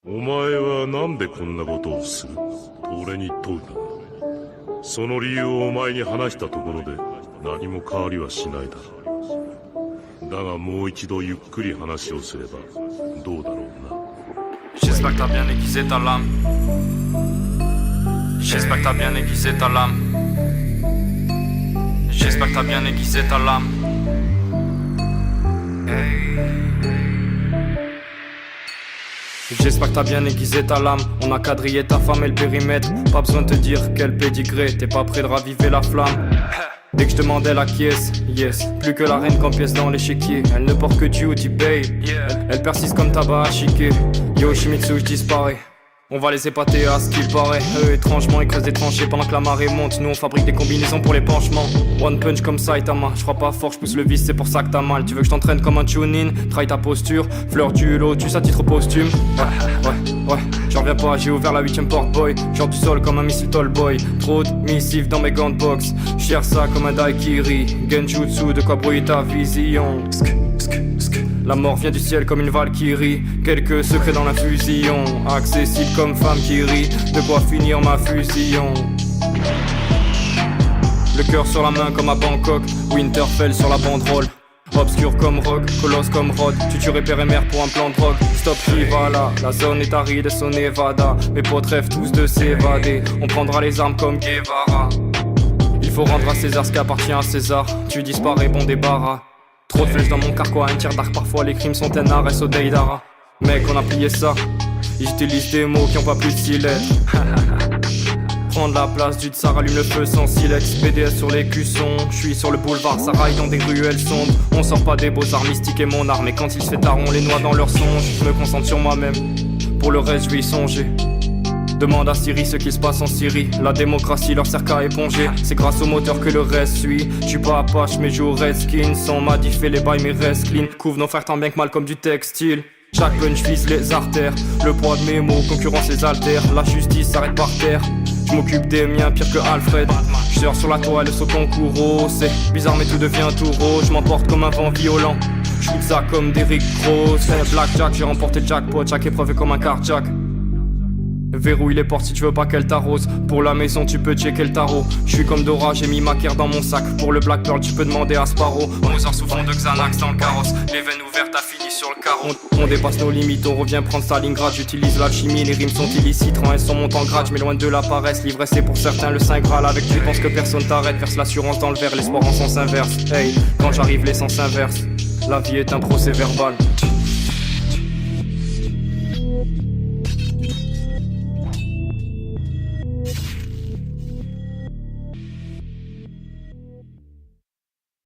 お前はなんでこんなことをすると俺に問うた。その理由をお前に話したところで何も変わりはしないだろう。だがもう一度ゆっくり話をすればどうだろうな。J'espère que t'as bien aiguisé ta lame. J'espère que t'as bien aiguisé ta lame. J'espère que t'as bien aiguisé ta lame. J'espère que t'as bien aiguisé ta lame. On a quadrillé ta femme et le périmètre. Pas besoin de te dire quel pédigré. T'es pas prêt de raviver la flamme. Dès que je demandais la caisse, yes. Plus que la reine comme pièce dans l'échiquier. Elle ne porte que duty babe. Elle persiste comme tabac à chiquer. Yo Shimizu je disparais. On va les épater à ce qu'il paraît. Eux étrangement ils creusent des tranchées pendant que la marée monte. Nous on fabrique des combinaisons pour les penchements. One punch comme Saitama. Je crois pas fort, je pousse le vice, c'est pour ça que t'as mal. Tu veux que je t'entraîne comme un tune-in? Traille ta posture, fleur du lotus à titre posthume. Ouais, j'en reviens pas, j'ai ouvert la 8ème porte boy. Genre du sol comme un missile tall boy. Trop de missives dans mes gants de boxe. J'gère ça comme un daiquiri. Genjutsu, de quoi brouiller ta vision. La mort vient du ciel comme une valkyrie. Quelques secrets dans la fusion. Accessible comme femme qui rit. De quoi finir ma fusion. Le cœur sur la main comme à Bangkok. Winterfell sur la banderole. Obscur comme rock, colosse comme Rod. Tu tuerais père et mère pour un plan de drogue. Stop qui va là, la zone est aride et son Nevada. Mes potes rêvent tous de s'évader. On prendra les armes comme Guevara. Il faut rendre à César ce qui appartient à César. Tu disparais, bon débarras. Trop de flèches dans mon carquois, un tir d'arc. Parfois les crimes sont un art, au Deidara. Mec, on a plié ça. J'utilise des mots qui ont pas plus de 6 lettres. Prendre la place du tsar, allume le feu sans silex. BDS sur les cuissons, je suis sur le boulevard, ça raille dans des ruelles sombres. On sort pas des beaux-arts, mystique est mon art. Mais quand il se fait tard, on les noie dans leurs songes. Je me concentre sur moi-même, pour le reste je vais y songer. Demande à Syrie ce qu'il se passe en Syrie. La démocratie leur sert qu'à éponger. C'est grâce au moteur que le reste suit. J'suis pas Apache mais joue au Redskins. Sans Madif fait les bails mais reste clean. Couvre nos frères tant bien que mal comme du textile. Chaque punch vise les artères. Le poids de mes mots, concurrence les altères. La justice s'arrête par terre. J'm'occupe des miens pire que Alfred. J'sors sur la toile et saute ton courreau. C'est bizarre mais tout devient tout rose. J'm'emporte comme un vent violent. J'coute ça comme Derrick Rose. Blackjack, j'ai remporté le jackpot. Chaque épreuve est comme un carjack. Verrouille les portes si tu veux pas qu'elle t'arrose. Pour la maison tu peux checker le tarot. Je suis comme Dora, j'ai mis ma care dans mon sac. Pour le Black Pearl tu peux demander à Sparrow. Mozart souffrant de Xanax dans le carrosse. Les veines ouvertes t'as fini sur le carreau. On dépasse nos limites, on revient prendre Stalingrad. J'utilise l'alchimie, les rimes sont illicites. Rends elles sont montent en grade, j'mets loin de la paresse. L'ivresse c'est pour certains le saint graal. Avec tu penses que personne t'arrête. Verse l'assurance dans le verre, l'espoir en sens inverse. Hey, quand j'arrive l'essence inverse. La vie est un procès verbal.